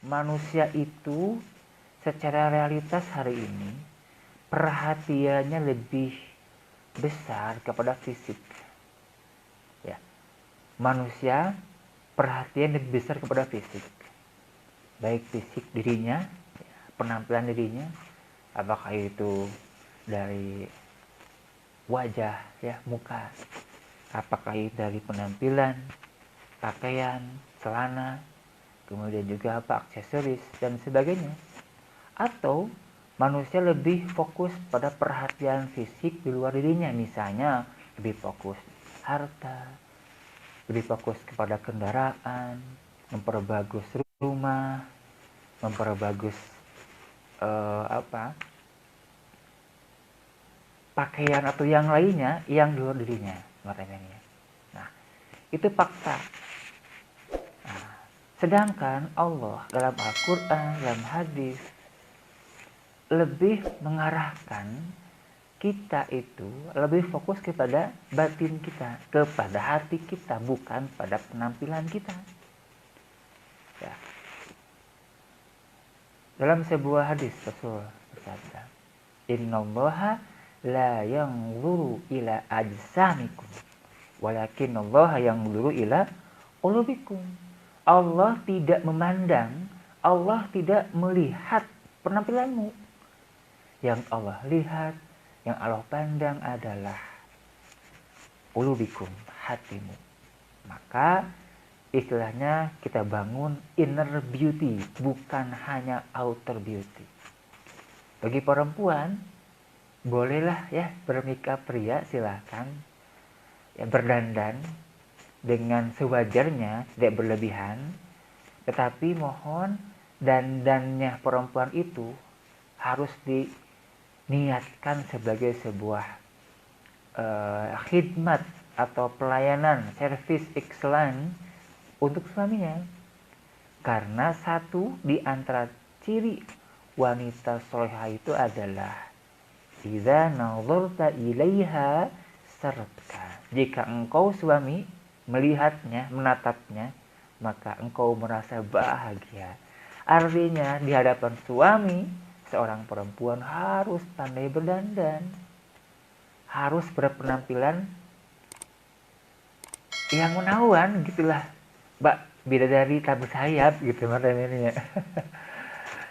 manusia itu secara realitas hari ini perhatiannya lebih besar kepada fisik. Ya, manusia perhatian lebih besar kepada fisik, baik fisik dirinya, penampilan dirinya, apakah itu dari wajah, ya, muka, apakah itu dari penampilan, pakaian, celana, kemudian juga apa, aksesoris dan sebagainya. Atau manusia lebih fokus pada perhatian fisik di luar dirinya, misalnya lebih fokus harta, lebih fokus kepada kendaraan, memperbagus rumah, memperbagus pakaian atau yang lainnya yang di luar dirinya, makanya. Nah, itu fakta. Nah, sedangkan Allah dalam Al-Quran, dalam hadis lebih mengarahkan kita itu lebih fokus kepada batin kita, kepada hati kita, bukan pada penampilan kita. Ya. Dalam sebuah hadis Rasul bersabda, "Innallaha la yanzuru ila ajsamikum, walakinallaha yanzuru ila qulubikum." Allah tidak memandang, Allah tidak melihat penampilanmu. Yang Allah lihat, yang Allah pandang adalah qulubikum, hatimu. Maka istilahnya kita bangun inner beauty, bukan hanya outer beauty. Bagi perempuan, bolehlah ya bermakeup pria, silakan ya berdandan dengan sewajarnya, tidak berlebihan. Tetapi mohon dandannya perempuan itu harus diniatkan sebagai sebuah khidmat atau pelayanan, service excellent untuk suaminya. Karena satu di antara ciri wanita solehah itu adalah idza nazarta ilaiha sartka. Jika engkau suami melihatnya, menatapnya, maka engkau merasa bahagia. Artinya di hadapan suami, seorang perempuan harus pandai berdandan, harus berpenampilan yang menawan gitulah, Mbak, bidadari tabu sayap gitu maknanya.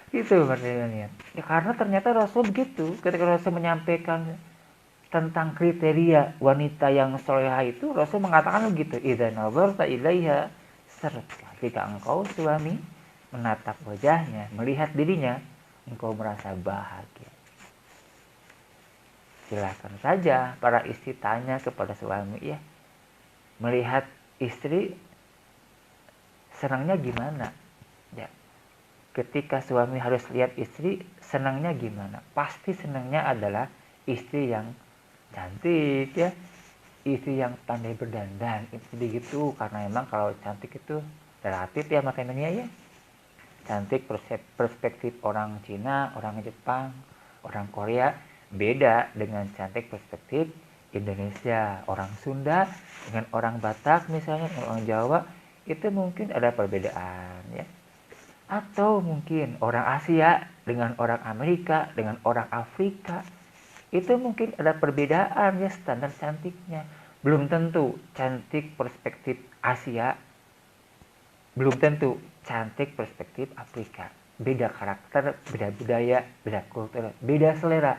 Gitu maknanya. Ya, karena ternyata Rasul begitu, ketika Rasul menyampaikan tentang kriteria wanita yang solehah itu, Rasul mengatakan begitu, idza nazarta ilaiha sartka. Jika engkau suami menatap wajahnya, melihat dirinya, engkau merasa bahagia. Silakan saja para istri tanya kepada suami, ya, melihat istri senangnya gimana? Ya, ketika suami harus lihat istri senangnya gimana? Pasti senangnya adalah istri yang cantik, ya, istri yang pandai berdandan, itu begitu. Karena memang kalau cantik itu relatif ya makanya, ya. Cantik perspektif orang Cina, orang Jepang, orang Korea beda dengan cantik perspektif Indonesia, orang Sunda dengan orang Batak misalnya, orang Jawa, itu mungkin ada perbedaan, ya. Atau mungkin orang Asia dengan orang Amerika dengan orang Afrika, itu mungkin ada perbedaan, ya, standar cantiknya. Belum tentu cantik perspektif Asia belum tentu cantik perspektif Afrika. Beda karakter, beda budaya, beda kultur, beda selera,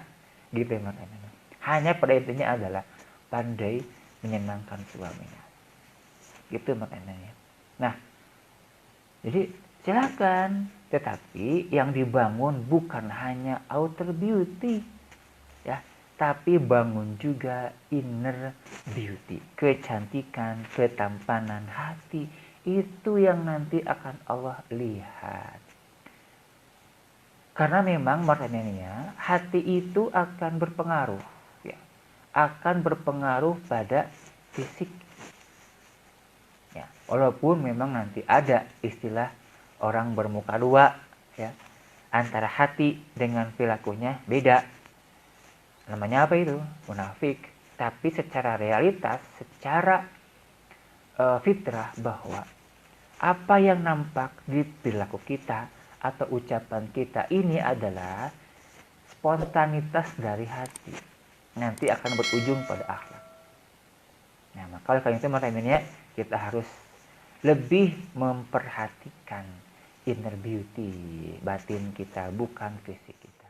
gitu makanya. Hanya pada intinya adalah pandai menyenangkan suaminya, gitu makanya. Nah, jadi silakan, tetapi yang dibangun bukan hanya outer beauty, ya, tapi bangun juga inner beauty, kecantikan, ketampanan hati. Itu yang nanti akan Allah lihat. Karena memang maknanya hati itu akan berpengaruh, ya, akan berpengaruh pada fisik, ya. Walaupun memang nanti ada istilah orang bermuka dua, ya, antara hati dengan perilakunya beda. Namanya apa itu? Munafik. Tapi secara realitas, secara fitrah, bahwa apa yang nampak di perilaku kita atau ucapan kita ini adalah spontanitas dari hati, nanti akan berujung pada akhlak. Nah, maka oleh karena itu makanya kita harus lebih memperhatikan inner beauty batin kita, bukan fisik kita.